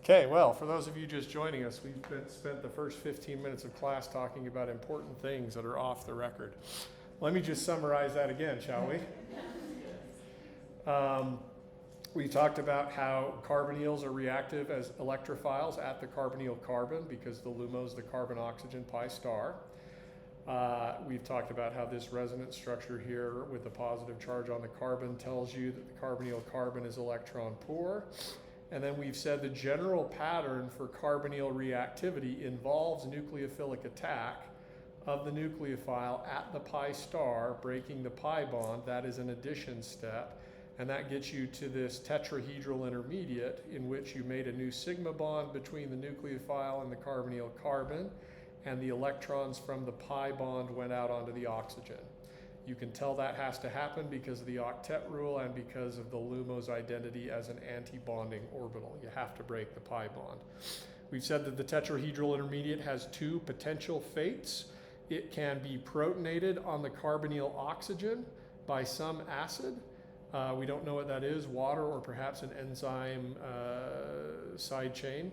Okay, well, for those of you just joining us, we've spent the first 15 minutes of class talking about important things that are off the record. Let me just summarize that again, shall we? We talked about how carbonyls are reactive as electrophiles at the carbonyl carbon because the LUMO is the carbon-oxygen pi star. We've talked about how this resonance structure here with the positive charge on the carbon tells you that the carbonyl carbon is electron poor. And then we've said the general pattern for carbonyl reactivity involves nucleophilic attack of the nucleophile at the pi star, breaking the pi bond. That is an addition step. And that gets you to this tetrahedral intermediate in which you made a new sigma bond between the nucleophile and the carbonyl carbon, and the electrons from the pi bond went out onto the oxygen. You can tell that has to happen because of the octet rule and because of the LUMO's identity as an anti-bonding orbital. You have to break the pi bond. We've said that the tetrahedral intermediate has two potential fates. It can be protonated on the carbonyl oxygen by some acid. We don't know what that is, water or perhaps an enzyme side chain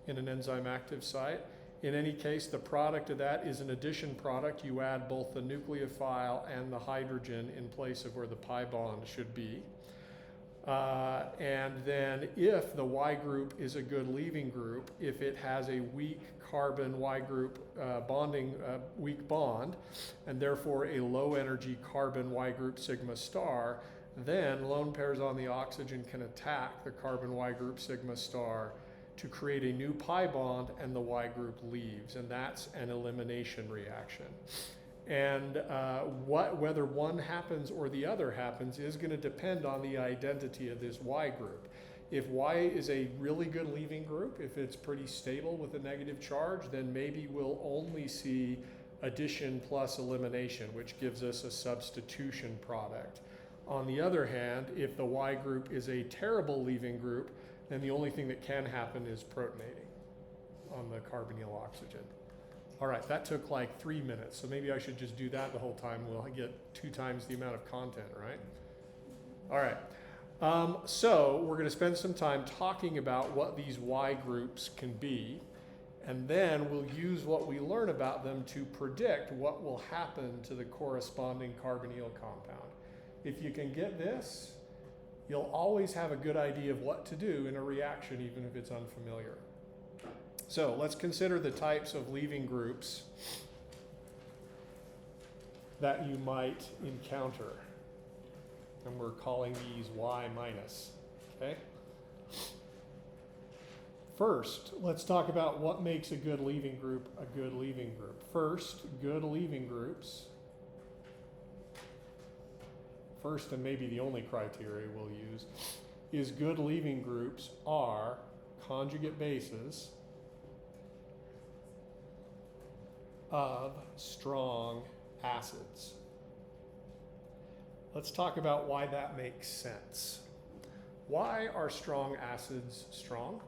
in an enzyme active site. In any case, the product of that is an addition product. You add both the nucleophile and the hydrogen in place of where the pi bond should be. And then if the Y group is a good leaving group, if it has a weak carbon Y group weak bond, and therefore a low energy carbon Y group sigma star, then lone pairs on the oxygen can attack the carbon Y group sigma star to create a new pi bond, and the Y group leaves, and that's an elimination reaction. And whether one happens or the other happens is going to depend on the identity of this Y group. If Y is a really good leaving group, if it's pretty stable with a negative charge, then maybe we'll only see addition plus elimination, which gives us a substitution product. On the other hand, if the Y group is a terrible leaving group, then the only thing that can happen is protonating on the carbonyl oxygen. All right, that took like 3 minutes, so maybe I should just do that the whole time. We'll get 2 times the amount of content, right? All right, so we're going to spend some time talking about what these Y groups can be, and then we'll use what we learn about them to predict what will happen to the corresponding carbonyl compound. If you can get this, you'll always have a good idea of what to do in a reaction, even if it's unfamiliar. So let's consider the types of leaving groups that you might encounter. And we're calling these Y minus, okay? First, let's talk about what makes a good leaving group a good leaving group. First, good leaving groups. First and maybe the only criteria we'll use is good leaving groups are conjugate bases of strong acids. Let's talk about why that makes sense. Why are strong acids strong?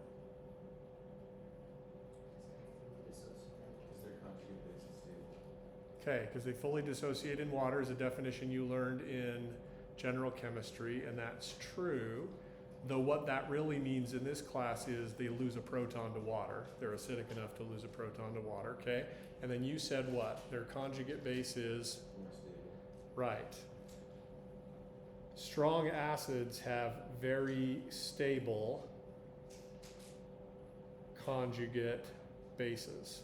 Okay, because they fully dissociate in water is a definition you learned in general chemistry, and that's true, though what that really means in this class is they lose a proton to water. They're acidic enough to lose a proton to water, okay? And then you said what? Their conjugate base is? Right. Strong acids have very stable conjugate bases.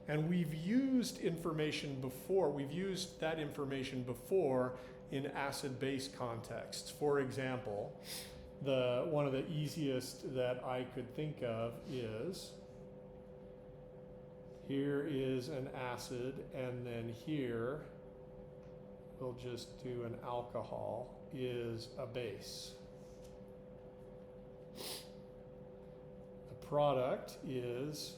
And we've used information before. We've used that information before in acid-base contexts. For example, one of the easiest that I could think of is, here is an acid, and then here, we'll just do an alcohol, is a base. The product is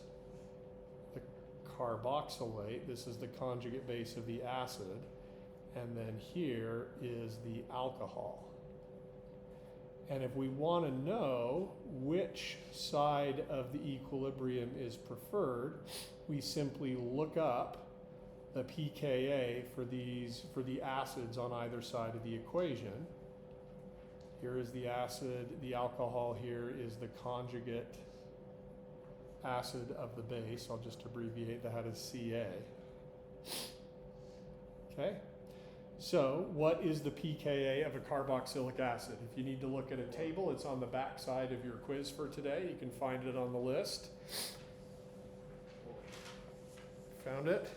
carboxylate. This is the conjugate base of the acid, and then here is the alcohol. And if we want to know which side of the equilibrium is preferred, we simply look up the pKa for the acids on either side of the equation, Here is the acid. The alcohol here is the conjugate acid of the base. I'll just abbreviate that as Ca. Okay? So what is the pKa of a carboxylic acid? If you need to look at a table, it's on the back side of your quiz for today. You can find it on the list. Found it?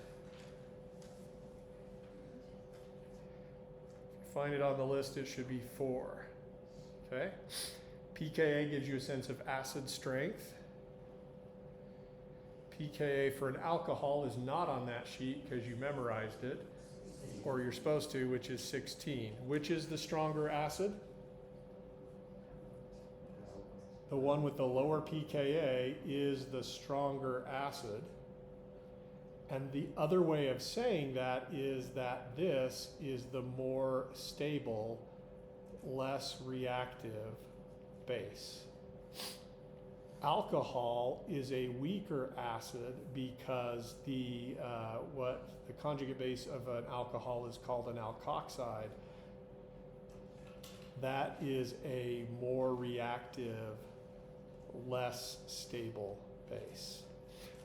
Find it on the list, it should be 4. Okay? pKa gives you a sense of acid strength. pKa for an alcohol is not on that sheet because you memorized it, or you're supposed to, which is 16. Which is the stronger acid? The one with the lower pKa is the stronger acid. And the other way of saying that is that this is the more stable, less reactive base. Alcohol is a weaker acid because what the conjugate base of an alcohol is called an alkoxide. That is a more reactive, less stable base.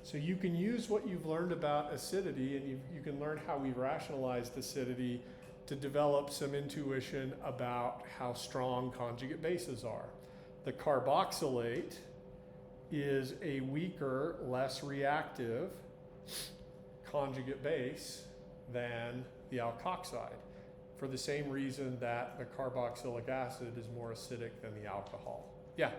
So you can use what you've learned about acidity, and you can learn how we rationalized acidity to develop some intuition about how strong conjugate bases are. The carboxylate is a weaker, less reactive conjugate base than the alkoxide, for the same reason that the carboxylic acid is more acidic than the alcohol. Yeah?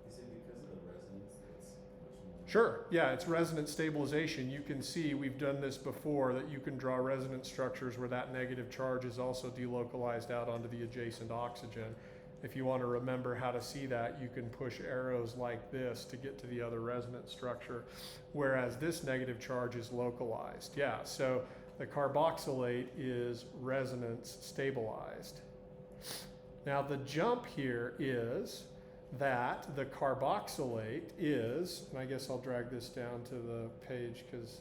Is it because of the resonance that's much more? Sure, yeah, it's resonance stabilization. You can see, we've done this before, that you can draw resonance structures where that negative charge is also delocalized out onto the adjacent oxygen. If you want to remember how to see that, you can push arrows like this to get to the other resonance structure, whereas this negative charge is localized. Yeah, so the carboxylate is resonance stabilized. Now the jump here is that the carboxylate is, and I guess I'll drag this down to the page because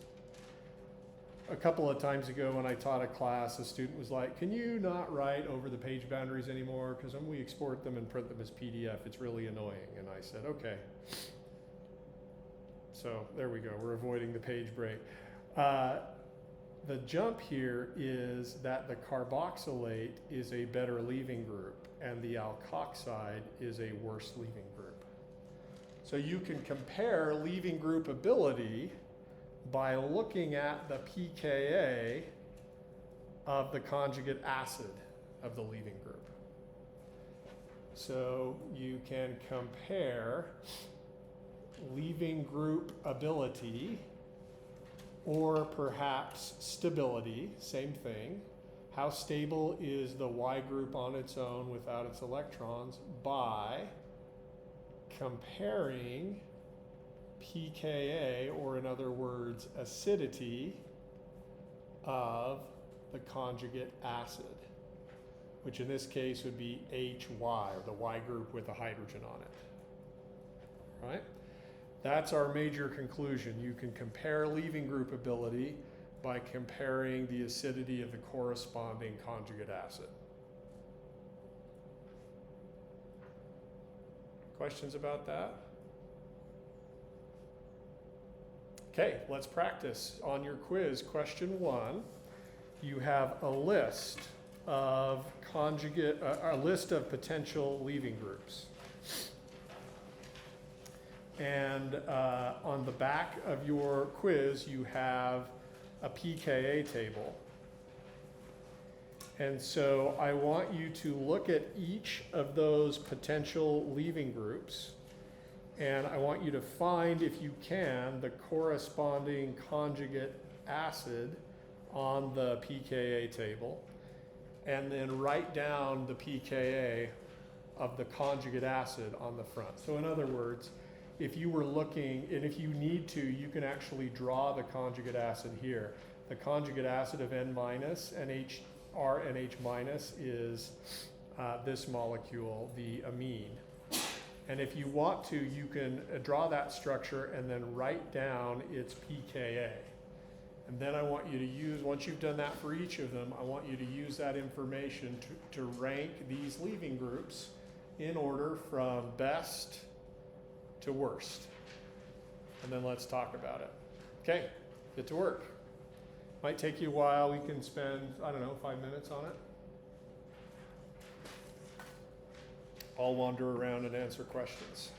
a couple of times ago when I taught a class, a student was like, can you not write over the page boundaries anymore? Because when we export them and print them as PDF, it's really annoying. And I said, okay. So there we go, we're avoiding the page break. The jump here is that the carboxylate is a better leaving group and the alkoxide is a worse leaving group. So you can compare leaving group ability by looking at the pKa of the conjugate acid of the leaving group. So you can compare leaving group ability, or perhaps stability, same thing. How stable is the Y group on its own without its electrons, by comparing pKa, or in other words, acidity of the conjugate acid, which in this case would be HY, or the Y group with a hydrogen on it. Right? That's our major conclusion. You can compare leaving group ability by comparing the acidity of the corresponding conjugate acid. Questions about that? Okay, let's practice. On your quiz, question 1, you have a list of a list of potential leaving groups. And on the back of your quiz, you have a pKa table. And so I want you to look at each of those potential leaving groups, and I want you to find, if you can, the corresponding conjugate acid on the pKa table, and then write down the pKa of the conjugate acid on the front. So in other words, if you were looking, and if you need to, you can actually draw the conjugate acid here. The conjugate acid of N minus and RNH minus is this molecule, the amine. And if you want to, you can draw that structure and then write down its pKa. And then I want you to use, once you've done that for each of them, I want you to use that information to rank these leaving groups in order from best to worst. And then let's talk about it. Okay, get to work. Might take you a while. We can spend, I don't know, 5 minutes on it. I'll wander around and answer questions.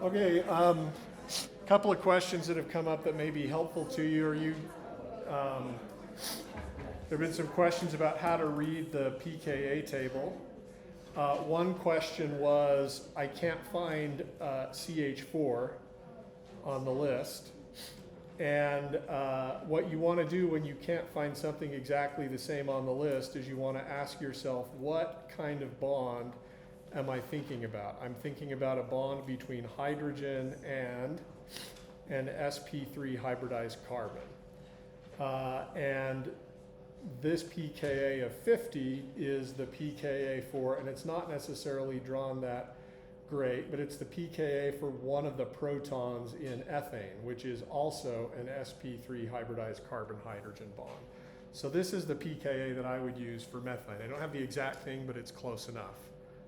Okay, couple of questions that have come up that may be helpful to you. There have been some questions about how to read the pKa table. One question was, I can't find CH4 on the list. And what you want to do when you can't find something exactly the same on the list is you want to ask yourself, what kind of bond am I thinking about? I'm thinking about a bond between hydrogen and an sp3 hybridized carbon. And this pKa of 50 is the pKa for, and it's not necessarily drawn that great, but it's the pKa for one of the protons in ethane, which is also an sp3 hybridized carbon-hydrogen bond. So this is the pKa that I would use for methane. I don't have the exact thing, but it's close enough.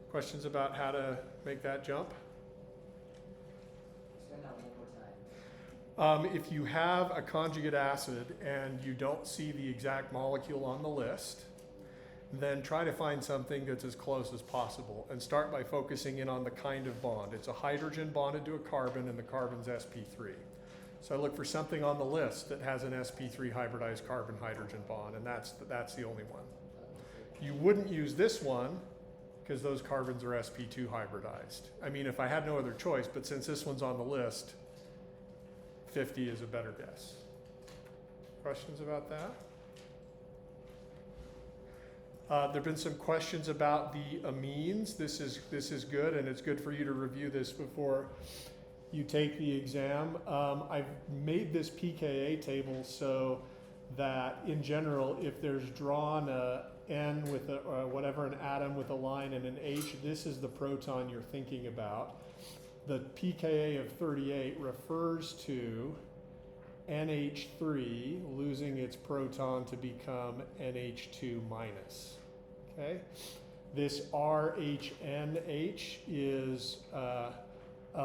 Questions about how to make that jump? Explain that one more time. If you have a conjugate acid and you don't see the exact molecule on the list, then try to find something that's as close as possible and start by focusing in on the kind of bond. It's a hydrogen bonded to a carbon and the carbon's sp3. So I look for something on the list that has an sp3 hybridized carbon-hydrogen bond, and that's the only one. You wouldn't use this one because those carbons are sp2 hybridized. I mean, if I had no other choice, but since this one's on the list, 50 is a better guess. Questions about that? There have been some questions about the amines. This is good, and it's good for you to review this before you take the exam. I've made this pKa table so that in general, if there's drawn a N with a, or whatever, an atom with a line and an H, this is the proton you're thinking about. The pKa of 38 refers to NH3 losing its proton to become NH2 minus. Okay? This RHNH is a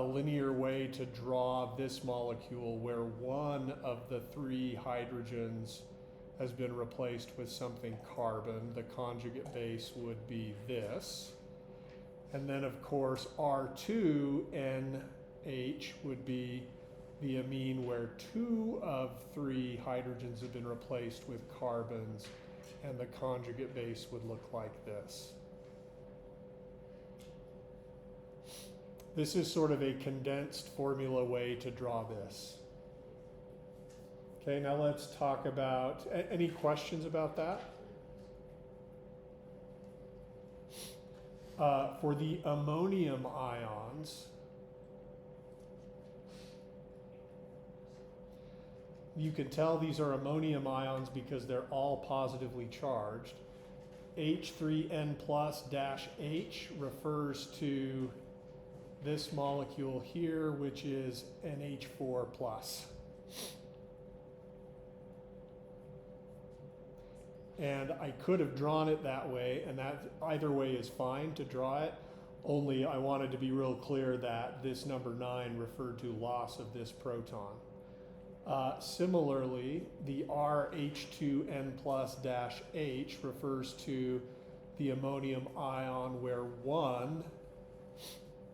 linear way to draw this molecule where one of the three hydrogens has been replaced with something carbon. The conjugate base would be this. And then of course R2NH would be the amine where two of three hydrogens have been replaced with carbons, and the conjugate base would look like this. This is sort of a condensed formula way to draw this. Okay, now let's talk about, any questions about that? For the ammonium ions, you can tell these are ammonium ions because they're all positively charged. H3N plus dash H refers to this molecule here, which is NH4 plus. And I could have drawn it that way, and that either way is fine to draw it, only I wanted to be real clear that this number 9 referred to loss of this proton. Similarly, the RH2N plus dash H refers to the ammonium ion where one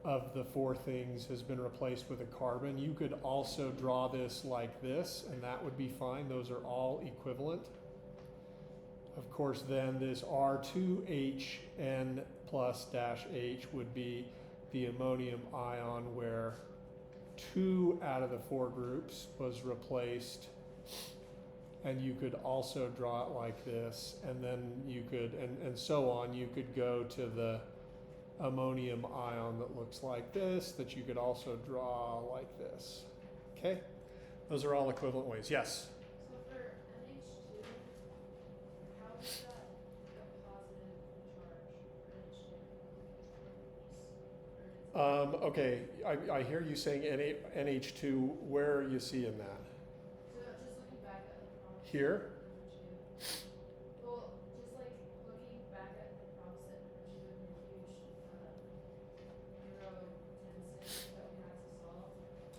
of the four things has been replaced with a carbon. You could also draw this like this, and that would be fine. Those are all equivalent. Of course, then this R2HN plus dash H would be the ammonium ion where two out of the four groups was replaced, and you could also draw it like this, and then you could, and so on, you could go to the ammonium ion that looks like this, that you could also draw like this. Okay? Those are all equivalent ways. Yes? So for NH2, how is that a positive charge for NH2? Okay, I hear you saying NH2. Where are you seeing that? So just looking back at the prompts. Here? Well, just like looking back at the prompts at number 2 and the huge Euro 10-6 that we had to solve,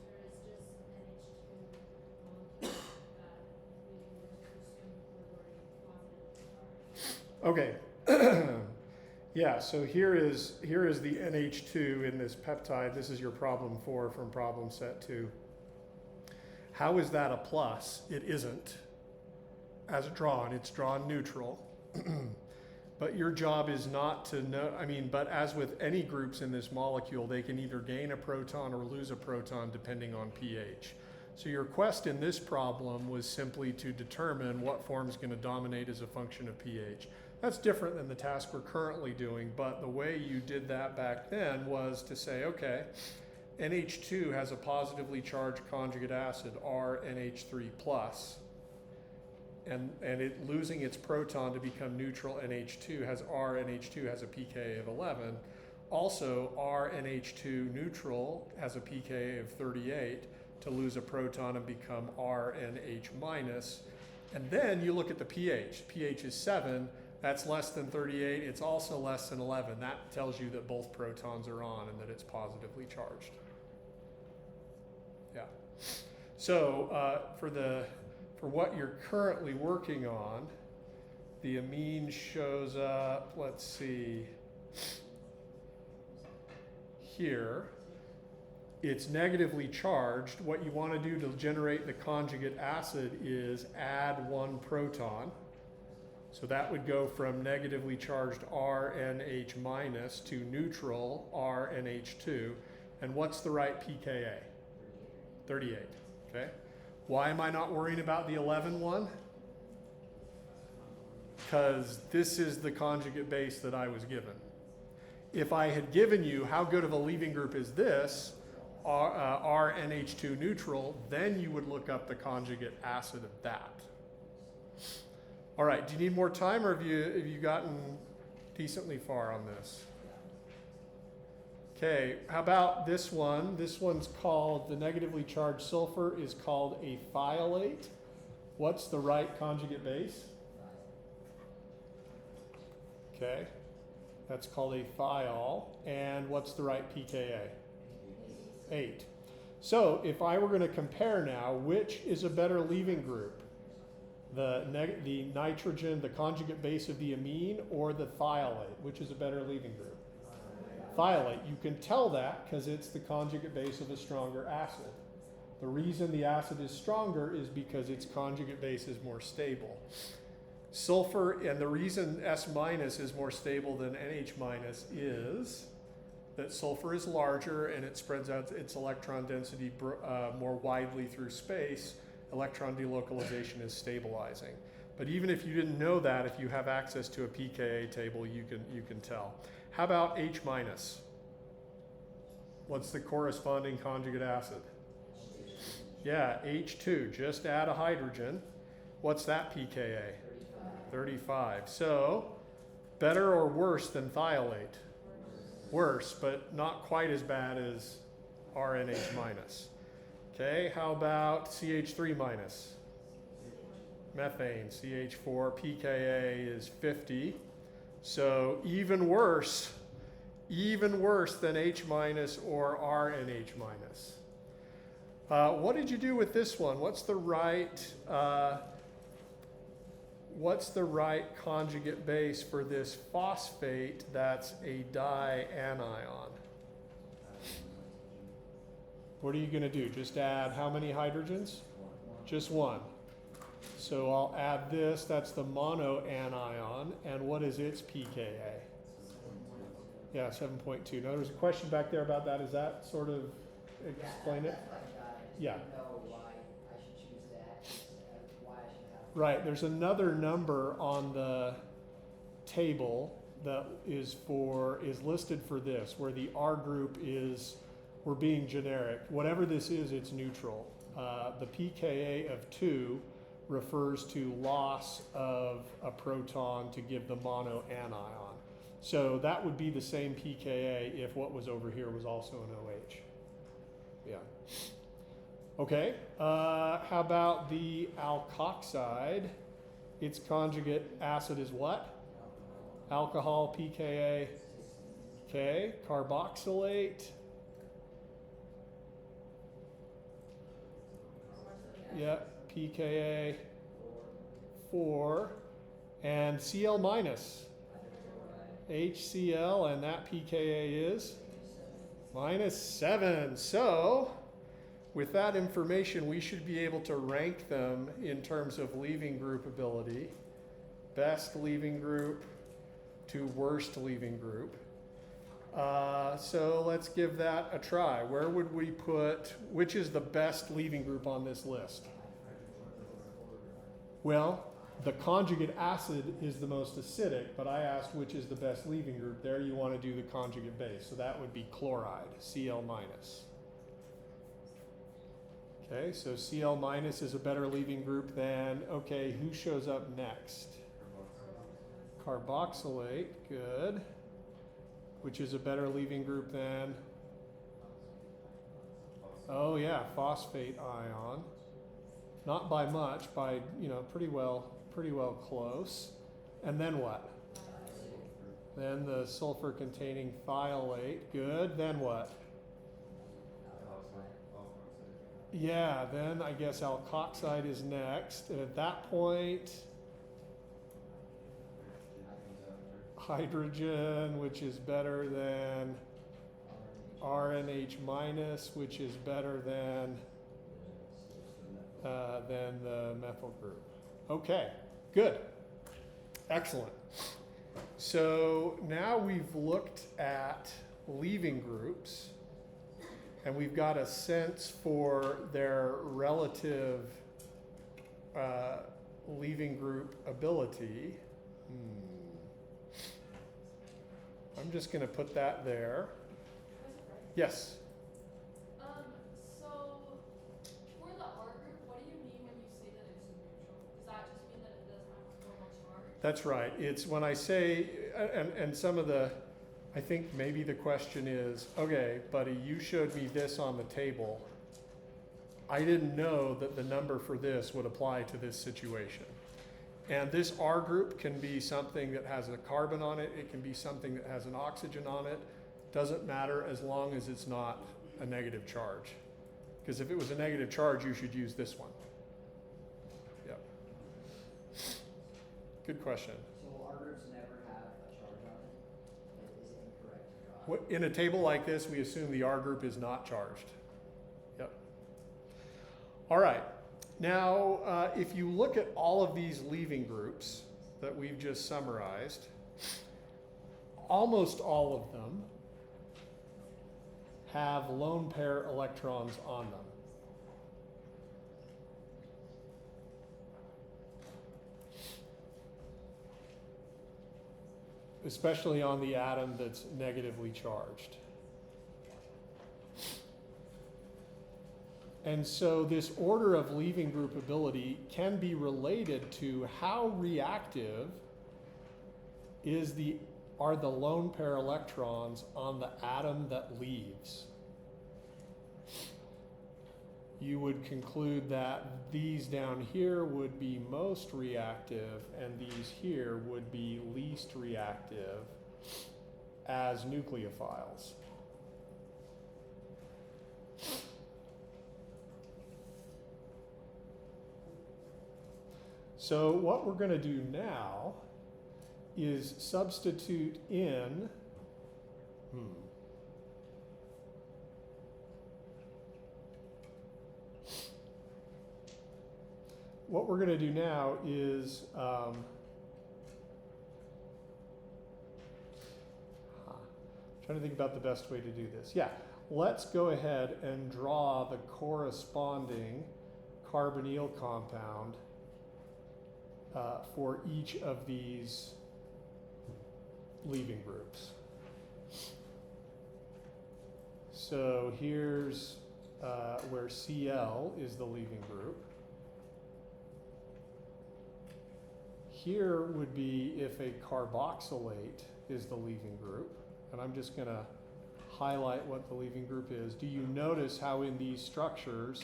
there is just NH2 molecules that we were to assume were already positive charged. Okay. Yeah, so here is the NH2 in this peptide. This is your problem 4 from problem set 2. How is that a plus? It isn't. As drawn, it's drawn neutral. But your job is not to know, but as with any groups in this molecule, they can either gain a proton or lose a proton depending on pH. So your quest in this problem was simply to determine what form is going to dominate as a function of pH. That's different than the task we're currently doing, but the way you did that back then was to say, okay, NH2 has a positively charged conjugate acid, RNH3+, and it losing its proton to become neutral NH2 has RNH2 has a pKa of 11. Also, RNH2 neutral has a pKa of 38 to lose a proton and become RNH-. And then you look at the pH. pH is 7. That's less than 38. It's also less than 11. That tells you that both protons are on and that it's positively charged. Yeah. So for what you're currently working on, the amine shows up, let's see, here. It's negatively charged. What you want to do to generate the conjugate acid is add 1 proton. So that would go from negatively charged RNH- to neutral RNH2. And what's the right pKa? 38. Okay. Why am I not worrying about the 11 one? Because this is the conjugate base that I was given. If I had given you how good of a leaving group is this, RNH2 neutral, then you would look up the conjugate acid of that. All right, do you need more time, or have you gotten decently far on this? Okay, how about this one? This one's called, the negatively charged sulfur is called a thiolate. What's the right conjugate base? Okay, that's called a thiol. And what's the right pKa? 8. So if I were going to compare now, which is a better leaving group? The nitrogen, the conjugate base of the amine, or the thiolate? Which is a better leaving group? Thiolate. You can tell that because it's the conjugate base of a stronger acid. The reason the acid is stronger is because its conjugate base is more stable. Sulfur, and the reason S- is more stable than NH- is that sulfur is larger and it spreads out its electron density more widely through space. Electron delocalization is stabilizing. But even if you didn't know that, if you have access to a pKa table, you can tell. How about H-? What's the corresponding conjugate acid? Yeah, H2. Just add a hydrogen. What's that pKa? 35. So, better or worse than thiolate? Worse, but not quite as bad as RNH-. Okay, how about CH3-? Methane, CH4, pKa is 50. So even worse than H- or RNH-. What did you do with this one? What's the right conjugate base for this phosphate that's a dianion? What are you going to do? Just add how many hydrogens? Just 1. So I'll add this. That's the monoanion. And what is its pKa? Yeah, 7.2. Now there's a question back there about that. Does that sort of explain it? That's what I got. I just Yeah. didn't know why I should choose that, why I should have. Right. There's another number on the table that is listed for this, where the R group is, we're being generic. Whatever this is, it's neutral. The pKa of 2 refers to loss of a proton to give the monoanion. So that would be the same pKa if what was over here was also an OH. Yeah. Okay. How about the alkoxide? Its conjugate acid is what? Alcohol, pKa. Okay. Carboxylate. Yeah, pKa 4. And Cl-. HCl, and that pKa is -7. So, with that information, we should be able to rank them in terms of leaving group ability. Best leaving group to worst leaving group. So let's give that a try. Where would we put, which is the best leaving group on this list? Well, the conjugate acid is the most acidic, but I asked which is the best leaving group. There you want to do the conjugate base. So that would be chloride, Cl-. Okay, so Cl- is a better leaving group than, okay, who shows up next? Carboxylate, good. Which is a better leaving group than, oh yeah, phosphate ion. Not by much, by, pretty well close. And then what? Then the sulfur containing thiolate, good. Then what? Yeah, then I guess alkoxide is next. And at that point, hydrogen, which is better than RNH-, which is better than the methyl group. Okay, good. Excellent. So now we've looked at leaving groups, and we've got a sense for their relative leaving group ability. I'm just going to put that there. Yes? So for the R group, what do you mean when you say that it's neutral? Does that just mean that it doesn't have so much charge? That's right. It's when I say, and some of the, I think maybe the question is, okay, buddy, you showed me this on the table. I didn't know that the number for this would apply to this situation. And this R group can be something that has a carbon on it. It can be something that has an oxygen on it. Doesn't matter as long as it's not a negative charge. Because if it was a negative charge, you should use this one. Yep. Good question. So R groups never have a charge on it? Is it incorrect? In a table like this, we assume the R group is not charged. Yep. All right. Now, if you look at all of these leaving groups that we've just summarized, almost all of them have lone pair electrons on them. Especially on the atom that's negatively charged. And so this order of leaving group ability can be related to how reactive are the lone pair electrons on the atom that leaves. You would conclude that these down here would be most reactive and these here would be least reactive as nucleophiles. So what we're going to do now is substitute in what we're going to do now is trying to think about the best way to do this. Yeah, let's go ahead and draw the corresponding carbonyl compound for each of these leaving groups. So here's where Cl is the leaving group. Here would be if a carboxylate is the leaving group. And I'm just going to highlight what the leaving group is. Do you notice how in these structures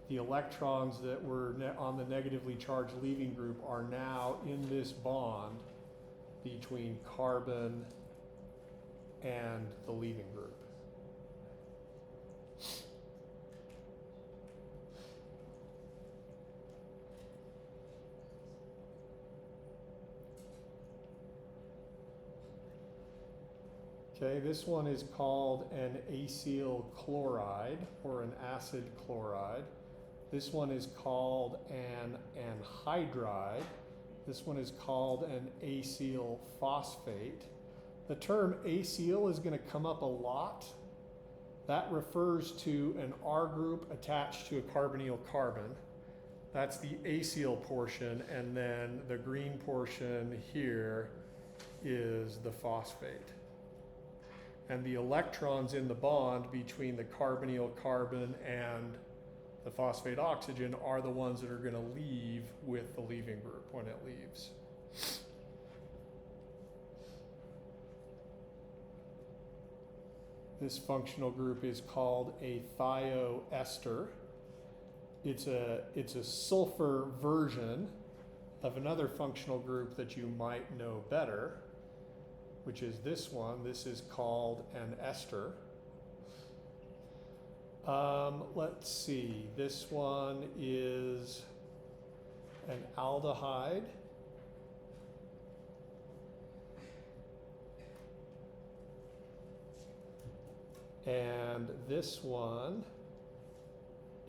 the electrons that were on the negatively charged leaving group are now in this bond between carbon and the leaving group? Okay, this one is called an acyl chloride or an acid chloride. This one is called an anhydride. This one is called an acyl phosphate. The term acyl is going to come up a lot. That refers to an R group attached to a carbonyl carbon. That's the acyl portion, and then the green portion here is the phosphate. And the electrons in the bond between the carbonyl carbon and the phosphate oxygen are the ones that are going to leave with the leaving group when it leaves. This functional group is called a thioester. It's a sulfur version of another functional group that you might know better, which is this one. This is called an ester. Let's see, this one is an aldehyde. And this one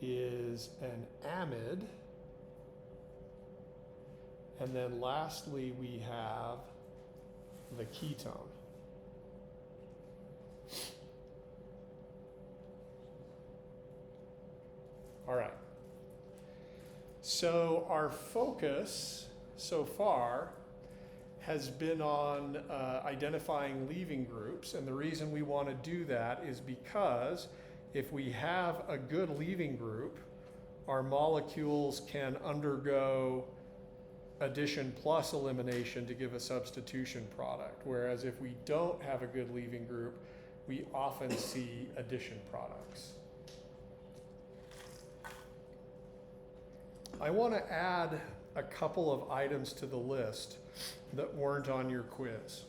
is an amide. And then lastly, we have the ketone. All right. So our focus so far has been on identifying leaving groups, and the reason we want to do that is because if we have a good leaving group, our molecules can undergo addition plus elimination to give a substitution product, whereas if we don't have a good leaving group, we often see addition products. I want to add a couple of items to the list that weren't on your quiz.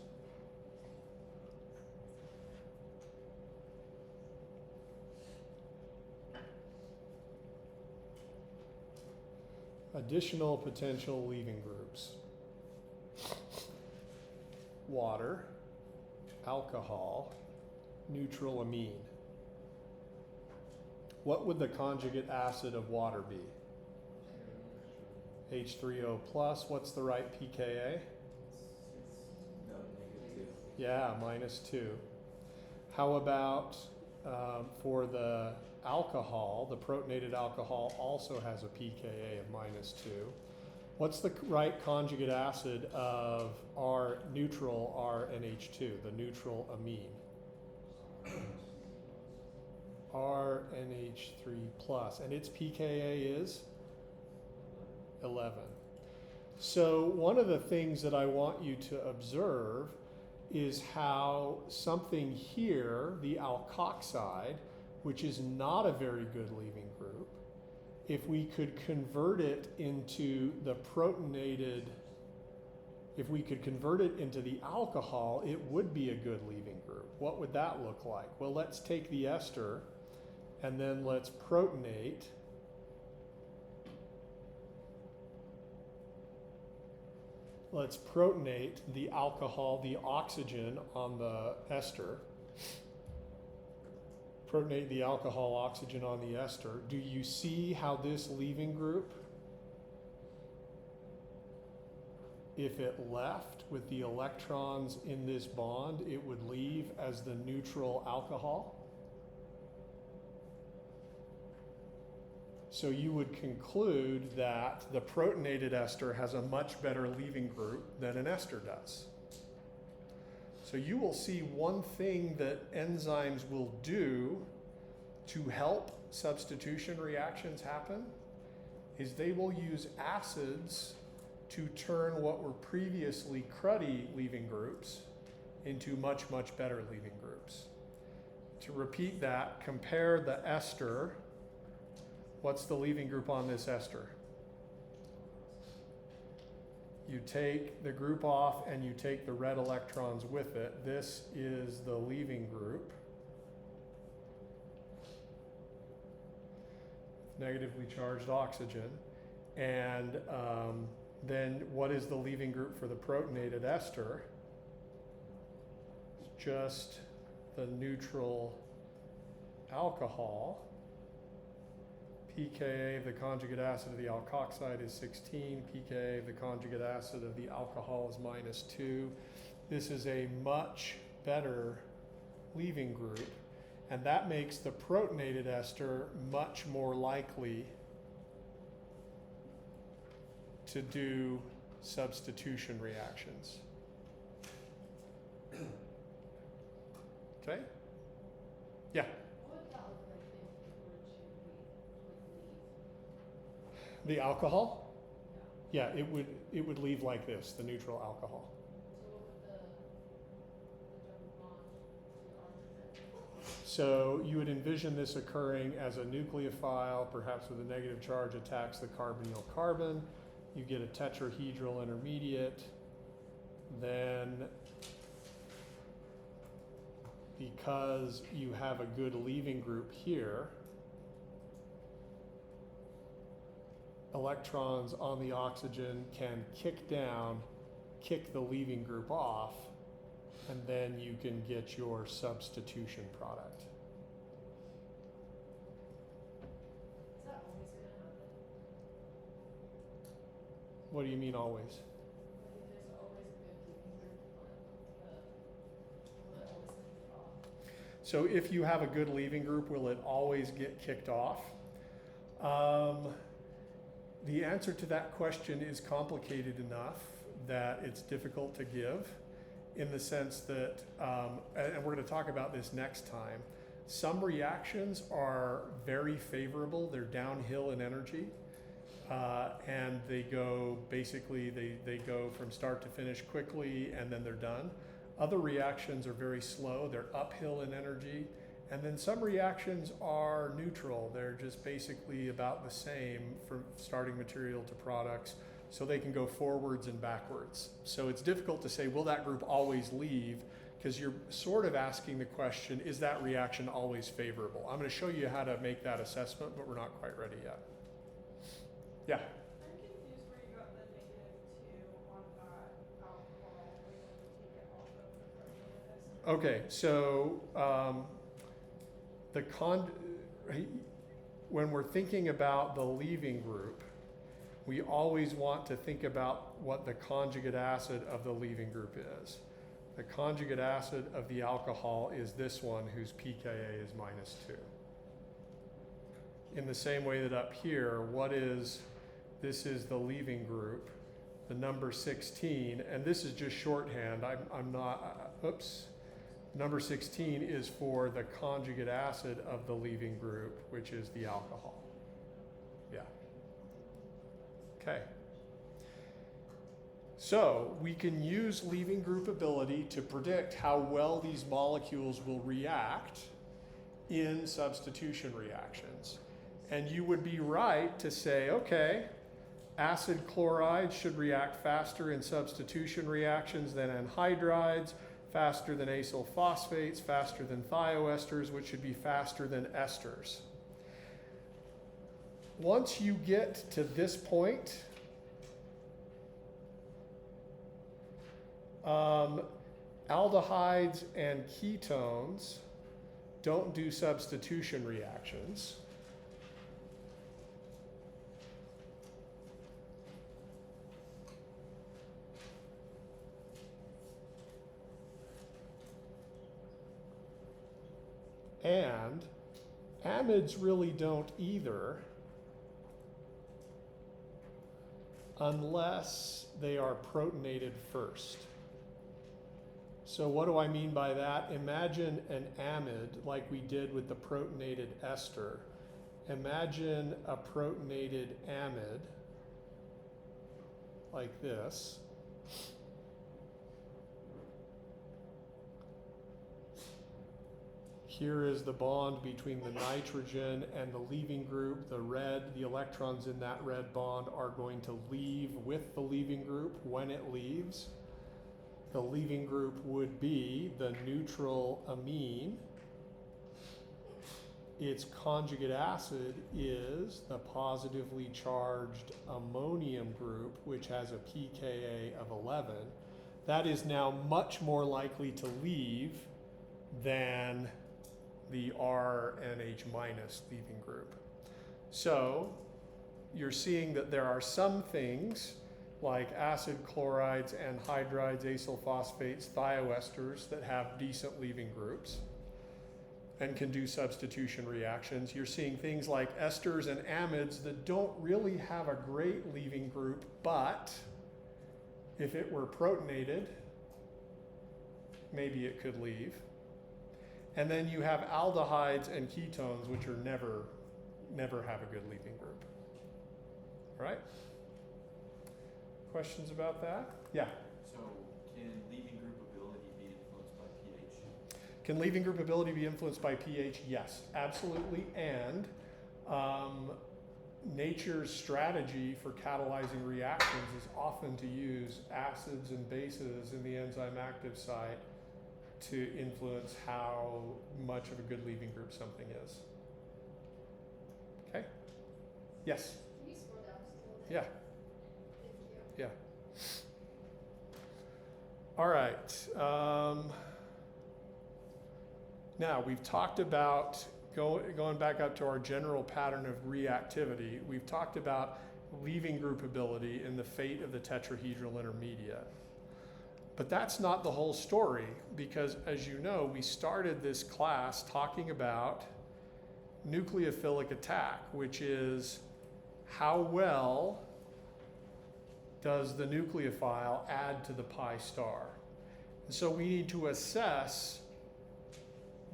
Additional potential leaving groups. Water, alcohol, neutral amine. What would the conjugate acid of water be? H3O plus. What's the right pKa? No, -2. Yeah, -2. How about for the alcohol? The protonated alcohol also has a pKa of -2. What's the right conjugate acid of R neutral RNH2, the neutral amine? RNH3 plus, and its pKa is 11. So one of the things that I want you to observe is how something here, the alkoxide, which is not a very good leaving group, if we could convert it into the protonated, if we could convert it into the alcohol, it would be a good leaving group. What would that look like? Well, let's take the ester and then let's protonate. Let's protonate the alcohol, the oxygen on the ester. Protonate the alcohol oxygen on the ester. Do you see how this leaving group, if it left with the electrons in this bond, it would leave as the neutral alcohol? So you would conclude that the protonated ester has a much better leaving group than an ester does. So you will see one thing that enzymes will do to help substitution reactions happen is they will use acids to turn what were previously cruddy leaving groups into much, much better leaving groups. To repeat that, compare the ester. What's the leaving group on this ester? You take the group off and you take the red electrons with it. This is the leaving group. Negatively charged oxygen. And then what is the leaving group for the protonated ester? It's just the neutral alcohol, pKa of the conjugate acid of the alkoxide is 16, pKa of the conjugate acid of the alcohol is -2. This is a much better leaving group, and that makes the protonated ester much more likely to do substitution reactions. Okay? Yeah. What would that look like if you were to leave? The alcohol? Yeah. Yeah, it would leave like this, the neutral alcohol. So what would the double bond to the oxygen? So you would envision this occurring as a nucleophile, perhaps with a negative charge, attacks the carbonyl carbon. You get a tetrahedral intermediate. Then, because you have a good leaving group here, electrons on the oxygen can kick down, kick the leaving group off, and then you can get your substitution product. Is that always gonna happen? What do you mean always? Like if there's always a good leaving group on will it always kick it off? So if you have a good leaving group, will it always get kicked off? The answer to that question is complicated enough that it's difficult to give, in the sense that, and we're going to talk about this next time, some reactions are very favorable, they're downhill in energy, and they go, basically, they go from start to finish quickly, and then they're done. Other reactions are very slow, they're uphill in energy, and then some reactions are neutral. They're just basically about the same from starting material to products, so they can go forwards and backwards. So it's difficult to say, will that group always leave? Because you're sort of asking the question, is that reaction always favorable? I'm going to show you how to make that assessment, but we're not quite ready yet. Yeah? I'm confused where you got the -2 on that alcohol when you take it off of the protonated ester. Okay, so when we're thinking about the leaving group, we always want to think about what the conjugate acid of the leaving group is. The conjugate acid of the alcohol is this one, whose pKa is -2. In the same way that up here, this is the leaving group, the number 16, and this is just shorthand. I'm not, oops. Number 16 is for the conjugate acid of the leaving group, which is the alcohol. Yeah. Okay. So we can use leaving group ability to predict how well these molecules will react in substitution reactions. And you would be right to say, okay, acid chlorides should react faster in substitution reactions than anhydrides, faster than acyl phosphates, faster than thioesters, which should be faster than esters. Once you get to this point, aldehydes and ketones don't do substitution reactions. And amides really don't either, unless they are protonated first. So what do I mean by that? Imagine an amide like we did with the protonated ester. Imagine a protonated amide like this. Here is the bond between the nitrogen and the leaving group. The electrons in that red bond are going to leave with the leaving group when it leaves. The leaving group would be the neutral amine. Its conjugate acid is the positively charged ammonium group, which has a pKa of 11. That is now much more likely to leave than the R and H minus leaving group. So you're seeing that there are some things like acid chlorides, anhydrides, acyl phosphates, thioesters that have decent leaving groups and can do substitution reactions. You're seeing things like esters and amides that don't really have a great leaving group, but if it were protonated, maybe it could leave. And then you have aldehydes and ketones, which are never have a good leaving group. All right? Questions about that? Yeah. So can leaving group ability be influenced by pH? Can leaving group ability be influenced by pH? Yes, absolutely. And nature's strategy for catalyzing reactions is often to use acids and bases in the enzyme active site to influence how much of a good leaving group something is. Okay? Yes? Can you scroll down just a little bit? Yeah. Thank you. Yeah. All right. Now, we've talked about going back up to our general pattern of reactivity. We've talked about leaving group ability and the fate of the tetrahedral intermediate. But that's not the whole story, because as you know, we started this class talking about nucleophilic attack, which is how well does the nucleophile add to the pi star. And so we need to assess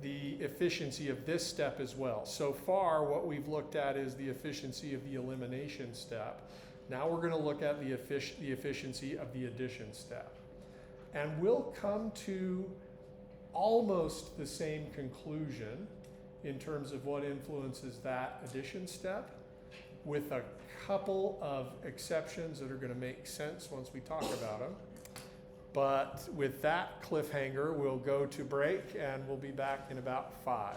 the efficiency of this step as well. So far, what we've looked at is the efficiency of the elimination step. Now we're going to look at the efficiency of the addition step. And we'll come to almost the same conclusion in terms of what influences that addition step, with a couple of exceptions that are going to make sense once we talk about them. But with that cliffhanger, we'll go to break and we'll be back in about 5.